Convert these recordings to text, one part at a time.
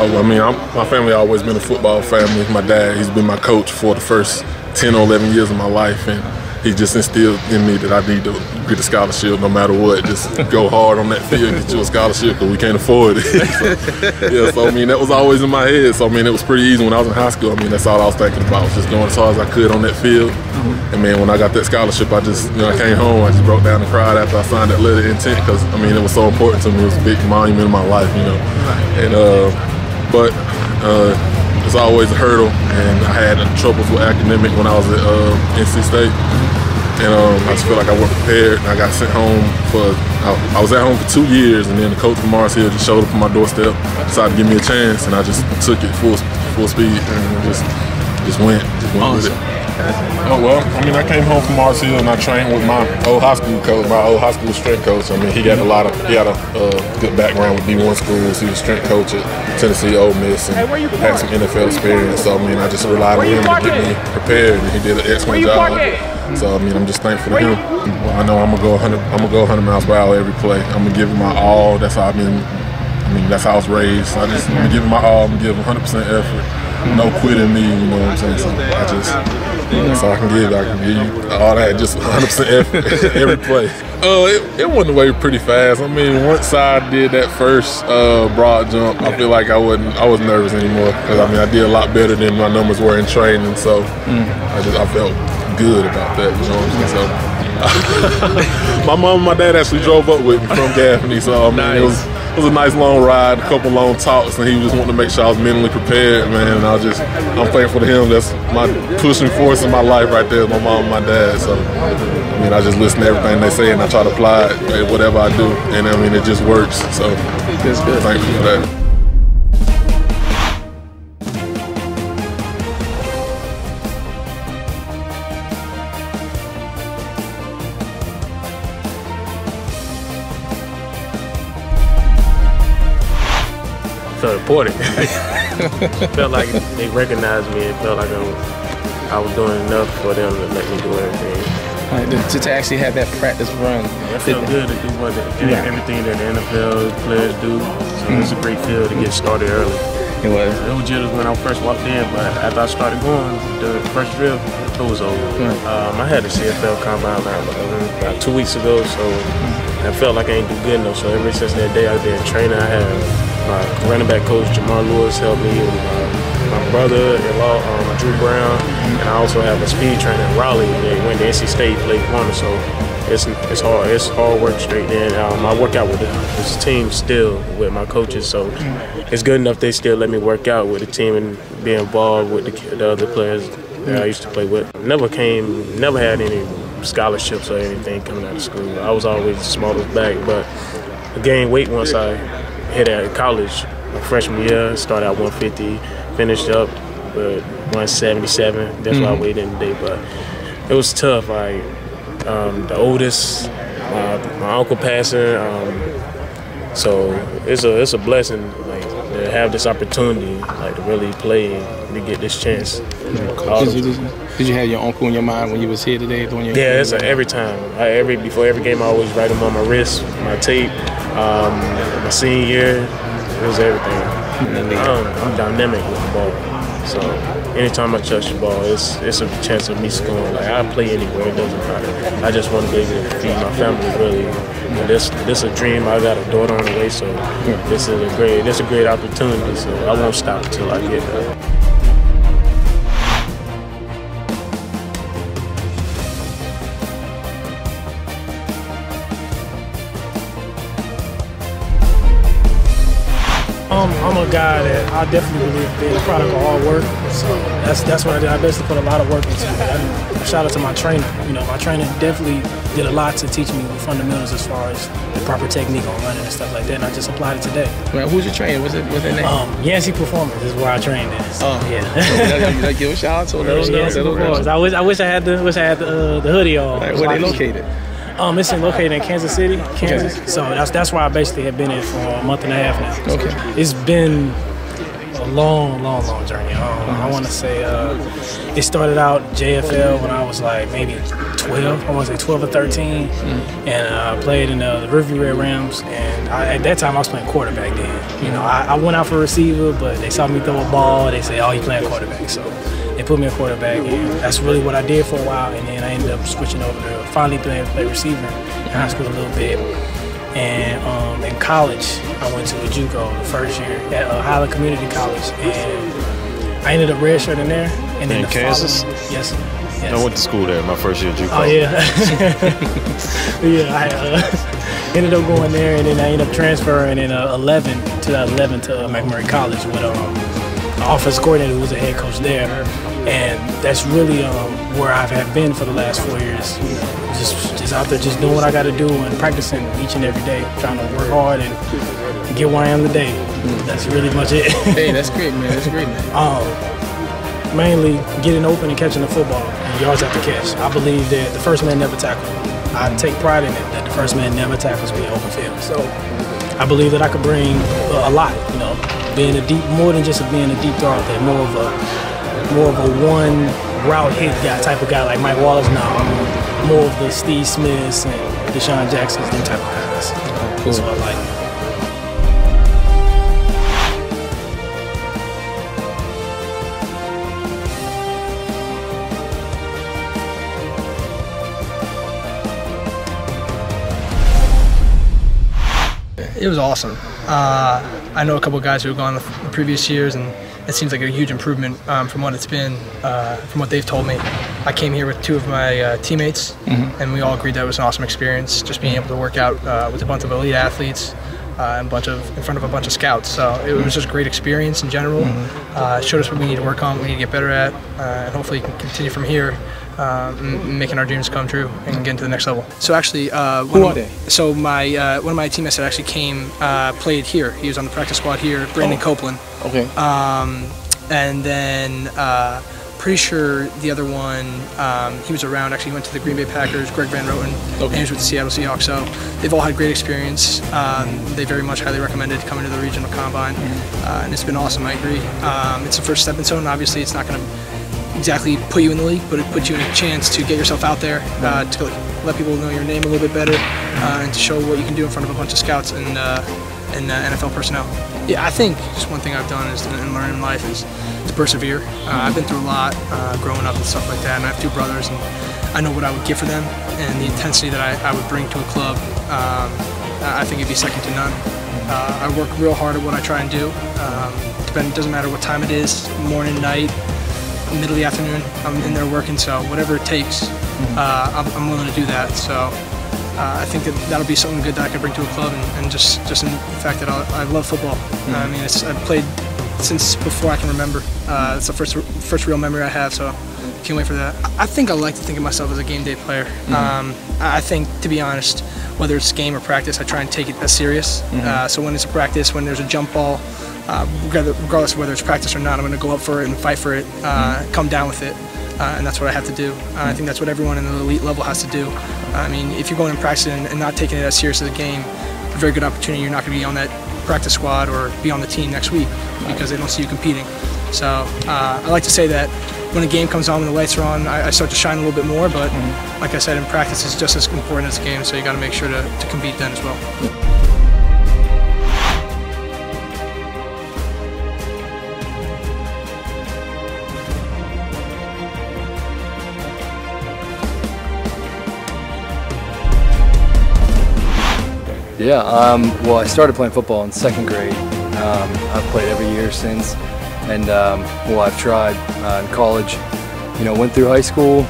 Oh, I mean, my family always been a football family. My dad, he's been my coach for the first 10 or 11 years of my life, and he just instilled in me that I need to get a scholarship no matter what. Just go hard on that field, get you a scholarship, because we can't afford it. So I mean, that was always in my head. So I mean, it was pretty easy when I was in high school. I mean, that's all I was thinking about, was just going as hard as I could on that field. And man, when I got that scholarship, I just, I came home, I just broke down and cried after I signed that letter of intent, because I mean, it was so important to me. It was a big monument in my life, And but it's always a hurdle, and I had troubles with academic when I was at NC State. And I just feel like I wasn't prepared, and I got sent home I was at home for 2 years, and then the coach from Mars Hill just showed up on my doorstep, decided to give me a chance, and I just took it full speed and just went with it. Oh, well, I mean, I came home from Mars Hill and I trained with my old high school coach, my old high school strength coach. I mean, he had a good background with D1 schools. He was strength coach at Tennessee, Ole Miss, and had some NFL experience. So, I mean, I just relied on him to get me prepared, and he did an excellent job. So, I mean, I'm just thankful to him. Well, I know I'm gonna go 100 miles per hour every play. I'm gonna give it my all. That's how that's how I was raised. I'm gonna give it my all. I'm gonna give 100% effort. No quitting me, you know what I'm saying? So that's all I can give. I can give you all that, just 100% effort every play. It went away pretty fast. I mean, once I did that first broad jump, I feel like I wasn't nervous anymore, because I mean, I did a lot better than my numbers were in training. So I felt good about that, you know what I'm saying? So my mom and my dad actually drove up with me from Gaffney, so I mean, it was a nice long ride, a couple long talks, and he just wanted to make sure I was mentally prepared, man. And I'm thankful to him. That's my pushing force in my life right there, my mom and my dad. So, I mean, I just listen to everything they say, and I try to apply it at whatever I do. And I mean, it just works. So, that's good. Thankful for that. Felt important. Felt like they recognized me. It felt like I was doing enough for them to let me do everything. Right, to actually have that practice run. It felt good to do everything that the NFL players do. So it's a great feel to get started early. It was. It was just when I first walked in, but after I started going, the first drill, it was over. I had a CFL combine about 2 weeks ago, so I felt like I ain't do good enough. So ever since that day I've been training. I had my running back coach, Jamar Lewis, helped me with my brother-in-law, Drew Brown, and I also have a speed trainer in Raleigh. They went to NC State, played corner, so it's hard. It's hard work straight in. I work out with this team still with my coaches, so it's good enough they still let me work out with the team and be involved with the other players that I used to play with. Never had any scholarships or anything coming out of school. I was always the smallest back, but I gained weight once I hit at college. My freshman year, started at 150, finished up with 177. That's why I weighed in today, but it was tough. The oldest, my uncle passing, so it's a blessing, like, to have this opportunity, like, to really play and to get this chance. Did you have your uncle in your mind when you was here today? Yeah, it's every time. Before every game, I always write him on my wrist, my tape. My senior year, it was everything. I'm dynamic with the ball, so anytime I touch the ball, it's a chance of me scoring. Like, I play anywhere, it doesn't matter. I just want to be able to feed my family, really. And this is a dream. I got a daughter on the way, so this is a great opportunity. So I won't stop until I get there. I'm a guy that I definitely believe being a product of hard work. So that's what I did. I basically put a lot of work into it. Shout out to my trainer. My trainer definitely did a lot to teach me the fundamentals as far as the proper technique on running and stuff like that. And I just applied it today. Well, who's your trainer? What's their name? Yancey Performance is where I trained at. So, yeah. Give a shout out to them. I wish I had the hoodie on. Right, where they located? It's located in Kansas City, Kansas. Okay. So that's where I basically have been in for a month and a half now. Okay. It's been a long journey. I want to say it started out JFL when I was like maybe 12. I want to say 12 or 13, and I played in the Riverview Red Rams. And at that time I was playing quarterback then. You know, I went out for receiver, but they saw me throw a ball. They say, "Oh, you playing quarterback." So they put me a quarterback, and that's really what I did for a while. And then I ended up switching over to finally play receiver in high school a little bit. And in college, I went to a JUCO the first year at Highland Community College, and I ended up redshirting there. And then in Kansas? Yes. I went to school there my first year at JUCO. Oh yeah, yeah. I ended up going there, and then I ended up transferring in 2011 to McMurray College with an offensive coordinator who was a head coach there, and that's really where I have been for the last 4 years. Just out there, just doing what I got to do and practicing each and every day, trying to work hard and get where I am today. That's really much it. Hey, that's great, man. That's great, man. Mainly getting open and catching the football and yards after catch. I believe that the first man never tackled. I take pride in it that the first man never tackles me in open field. So I believe that I could bring a lot. You know, being a deep, more than just being a deep throw out there, more of a one route hit guy type of guy like Mike Wallace. Now I'm more of the Steve Smiths and Deshaun Jacksons, them type of guys. Cool. So I like it. It was awesome. I know a couple of guys who have gone the previous years, and it seems like a huge improvement from what it's been, from what they've told me. I came here with two of my teammates, and we all agreed that it was an awesome experience, just being able to work out with a bunch of elite athletes and in front of a bunch of scouts. So it was just a great experience in general. It showed us what we need to work on, what we need to get better at, and hopefully can continue from here. Making our dreams come true and getting to the next level. So actually, who are they? So my one of my teammates that actually played here. He was on the practice squad here, Brandon Copeland. Okay. And then pretty sure the other one, he was around. Actually, he went to the Green Bay Packers. Greg Van Roten. Okay. And he was with the Seattle Seahawks. So they've all had great experience. They very much highly recommended coming to the regional combine, and it's been awesome. I agree. It's the first stepping stone. Obviously, it's not going to exactly put you in the league, but it puts you in a chance to get yourself out there, to let people know your name a little bit better, and to show what you can do in front of a bunch of scouts and NFL personnel. Yeah, I think just one thing I've done is and learned in life is to persevere. I've been through a lot growing up and stuff like that, and I have two brothers, and I know what I would give for them, and the intensity that I would bring to a club, I think it'd be second to none. I work real hard at what I try and do. It doesn't matter what time it is, morning, night, middle of the afternoon, I'm in there working, so whatever it takes, I'm willing to do that. So I think that'll be something good that I could bring to a club, and just in the fact that I love football. I mean, I've played since before I can remember. It's the first real memory I have, so can't wait for that. I think I like to think of myself as a game day player. I think, to be honest, whether it's game or practice, I try and take it as serious. So when it's a practice, when there's a jump ball, regardless of whether it's practice or not, I'm going to go up for it and fight for it, come down with it, and that's what I have to do. I think that's what everyone in the elite level has to do. I mean, if you're going and practicing and not taking it as serious as a game, a very good opportunity you're not going to be on that practice squad or be on the team next week because they don't see you competing. So I like to say that when a game comes on, when the lights are on, I start to shine a little bit more, but like I said, in practice it's just as important as a game, so you got to make sure to compete then as well. Yeah, well, I started playing football in second grade. I've played every year since, and well, I've tried in college. You know, went through high school.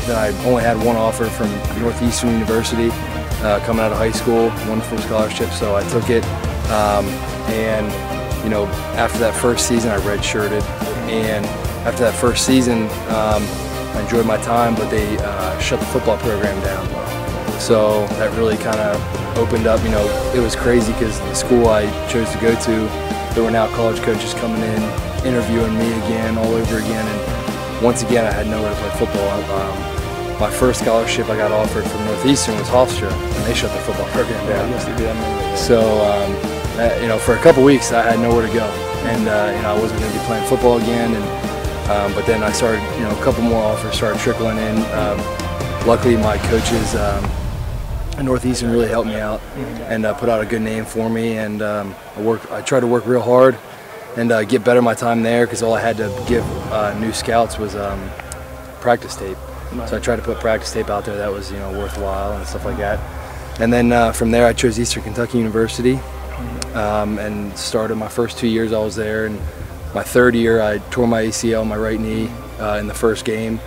Then I only had one offer from Northeastern University coming out of high school, wonderful scholarship, so I took it. And you know, after that first season, I redshirted, and after that first season, I enjoyed my time, but they shut the football program down. So that really kind of opened up, you know, it was crazy because the school I chose to go to, there were now college coaches coming in, interviewing me again, all over again, and once again I had nowhere to play football. My first scholarship I got offered from Northeastern was Hofstra, and they shut the football program down. So, you know, for a couple weeks I had nowhere to go, and you know, I wasn't going to be playing football again, and but then I started, you know, a couple more offers started trickling in. Luckily my coaches Northeastern really helped me out and put out a good name for me. And I tried to work real hard and get better my time there, because all I had to give new scouts was practice tape. So I tried to put practice tape out there that was, you know, worthwhile and stuff like that. And then from there I chose Eastern Kentucky University and started my first 2 years I was there. And my third year I tore my ACL, my right knee, in the first game.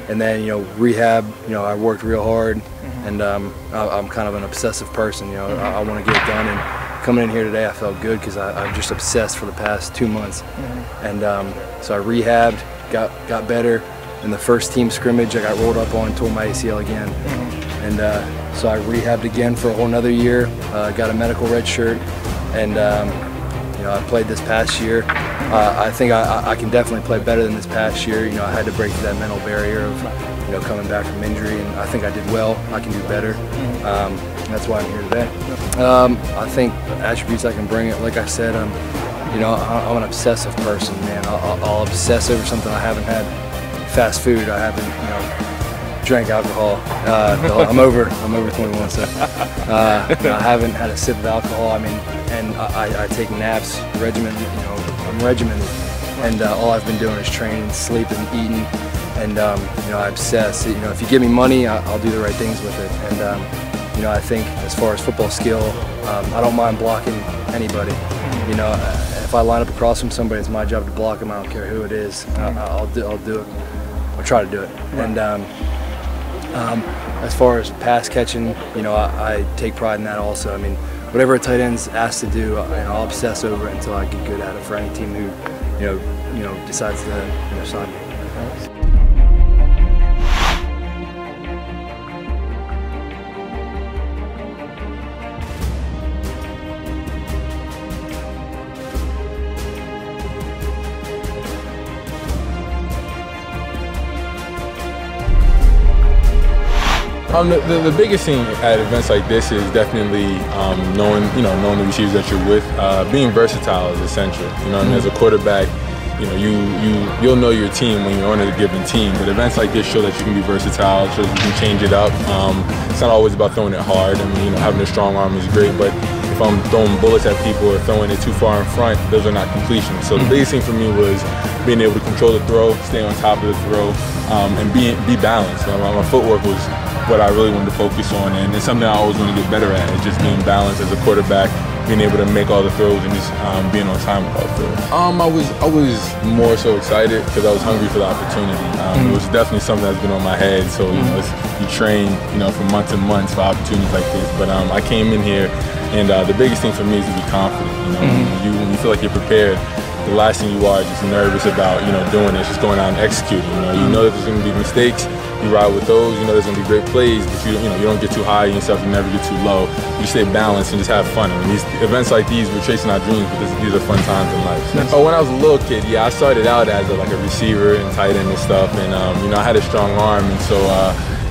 And then, you know, rehab, you know, I worked real hard, and I'm kind of an obsessive person, you know, I want to get it done. And coming in here today, I felt good because I'm just obsessed for the past 2 months. And so I rehabbed, got better. In the first team scrimmage, I got rolled up on, tore my ACL again. And so I rehabbed again for a whole nother year, got a medical red shirt, and you know, I played this past year. I think I can definitely play better than this past year. You know, I had to break through that mental barrier of, you know, coming back from injury, and I think I did well. I can do better. That's why I'm here today. I think attributes I can bring it, like I said, you know, I'm an obsessive person, man. I'll obsess over something I haven't had. Fast food, I haven't, you know, drank alcohol. I'm over 21, so I haven't had a sip of alcohol. I mean, and I take naps, regimented. You know, I'm regimented, and all I've been doing is training, sleeping, eating, and you know, I obsess. You know, if you give me money, I'll do the right things with it. And you know, I think as far as football skill, I don't mind blocking anybody. You know, if I line up across from somebody, it's my job to block them. I don't care who it is. I'll do it. I'll try to do it. And as far as pass catching, you know, I take pride in that also. I mean, whatever a tight end's asked to do, you know, I'll obsess over it until I get good at it for any team who, you know, decides to, you know, sign me. The biggest thing at events like this is definitely knowing the receivers that you're with. Being versatile is essential. You know, and as a quarterback, you know, you'll know your team when you're on a given team. But events like this show that you can be versatile, show that you can change it up. It's not always about throwing it hard. I mean, you know, having a strong arm is great, but if I'm throwing bullets at people or throwing it too far in front, those are not completions. So the biggest thing for me was being able to control the throw, stay on top of the throw, and be balanced. My footwork was what I really wanted to focus on, and it's something I always want to get better at. It's just being balanced as a quarterback, being able to make all the throws and just being on time with all the throws. I was more so excited because I was hungry for the opportunity. It was definitely something that's been on my head. So you know, you train, you know, for months and months for opportunities like this. But I came in here, and the biggest thing for me is to be confident. You know, when you feel like you're prepared, the last thing you are is just nervous about, you know, doing this, just going out and executing. You know that there's going to be mistakes. You ride with those. You know there's going to be great plays, but you don't get too high on yourself. You never get too low. You stay balanced and just have fun. I mean, these events like these, we're chasing our dreams, but these are fun times in life. Oh, when I was a little kid, yeah, I started out as like a receiver and tight end and stuff, and you know, I had a strong arm, and so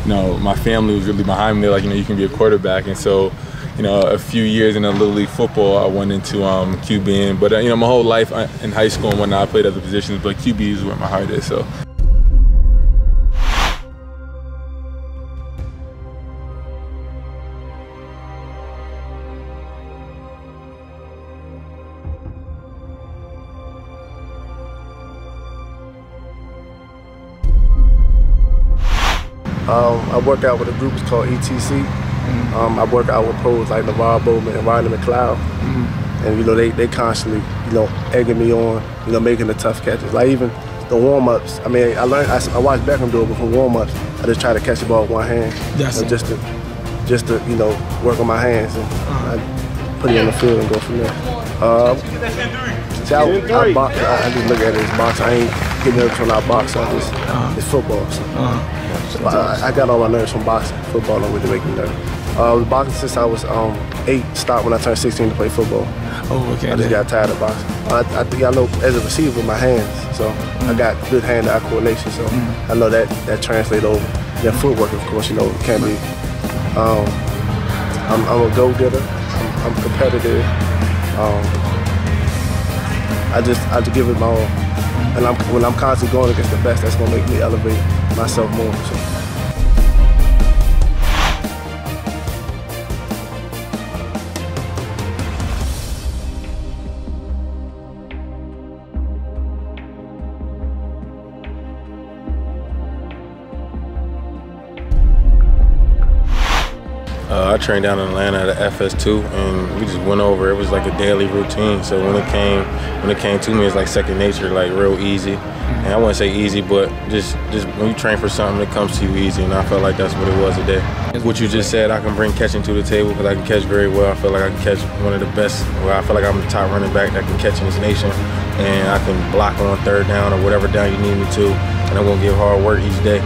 you know, my family was really behind me. They're like, you know, you can be a quarterback, and so, you know, a few years in Little League football, I went into QBing. But you know, my whole life in high school and whatnot, I played other positions, but QB is where my heart is. So. I work out with a group called ETC. I work out with pros like LeVar Bowman and Ronnie McLeod. And you know, they constantly, you know, egging me on, you know, making the tough catches. Like even the warm-ups. I mean, I watched Beckham do it, but for warm-ups, I just try to catch the ball with one hand. You know, just to you know, work on my hands, and I put it in the field and go from there. See, I box. I just look at it as boxing. I ain't getting nervous when I box. It's football. So I got all my nerves from boxing. Football don't really make me nervous. Boxing since I was 8, stopped when I turned 16 to play football. Oh, okay. I just got tired of boxing. I think I know as a receiver with my hands, so I got good hand-eye coordination. So I know that translates over. Then footwork, of course, you know, can be. I'm a go-getter. I'm competitive. I just give it my all. And when I'm constantly going against the best, that's gonna make me elevate myself more. So. I trained down in Atlanta at FS2, and we just went over. It was like a daily routine. So when it came to me, it's like second nature, like real easy. And I wouldn't say easy, but just when you train for something, it comes to you easy. And I felt like that's what it was today. What you just said, I can bring catching to the table because I can catch very well. I feel like I can catch one of the best. Well, I feel like I'm the top running back that can catch in this nation, and I can block on third down or whatever down you need me to. And I'm gonna give hard work each day.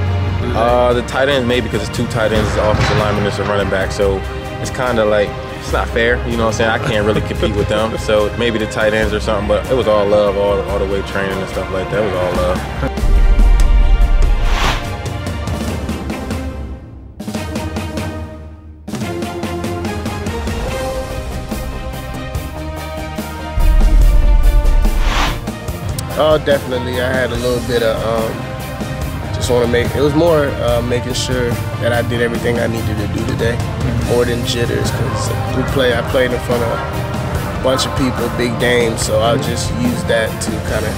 The tight ends, maybe because it's two tight ends, it's offensive lineman, it's a running back. So it's kind of like, it's not fair, you know what I'm saying? I can't really compete with them. So maybe the tight ends or something, but it was all love, all the way training and stuff like that. It was all love. Oh, definitely. I had a little bit of just want to make. It was more making sure that I did everything I needed to do today, more than jitters. Because I played in front of a bunch of people, big games. So I'll just use that to kind of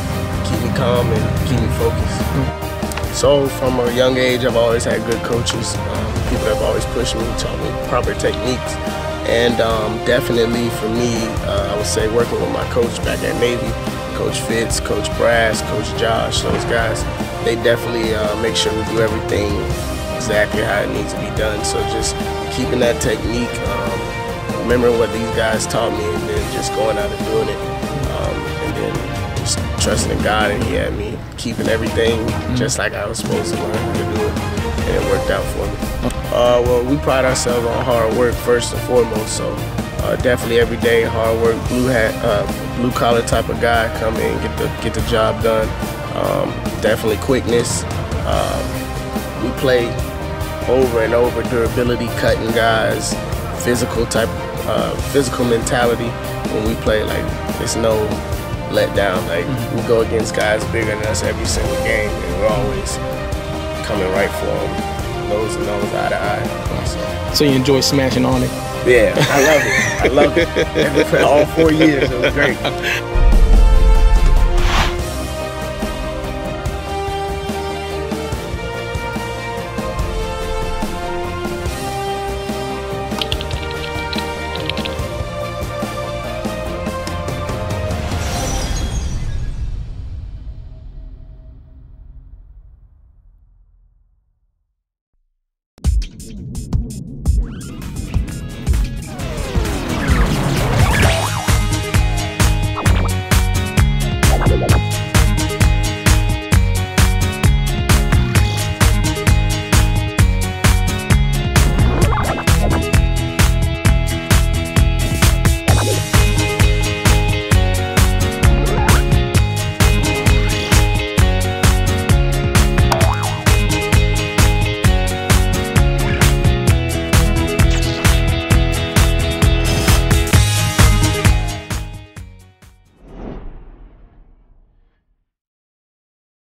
keep me calm and keep me focused. So from a young age, I've always had good coaches. People that have always pushed me, taught me proper techniques. And definitely for me, I would say working with my coach back at Navy, Coach Fitz, Coach Brass, Coach Josh, those guys, they definitely make sure we do everything exactly how it needs to be done. So just keeping that technique, remembering what these guys taught me, and then just going out and doing it. And then just trusting in God, and He had me keeping everything just like I was supposed to learn how to do it. And it worked out for me. Well, we pride ourselves on hard work first and foremost. So definitely every day, hard work, blue collar type of guy, come in, get the job done. Definitely quickness. We play over and over, durability, cutting guys, physical mentality. When we play, like, it's no letdown. Like, we go against guys bigger than us every single game, and we're always coming right for them, nose to nose, eye to eye. So you enjoy smashing on it? Yeah, I love it. I love it. All 4 years, it was great.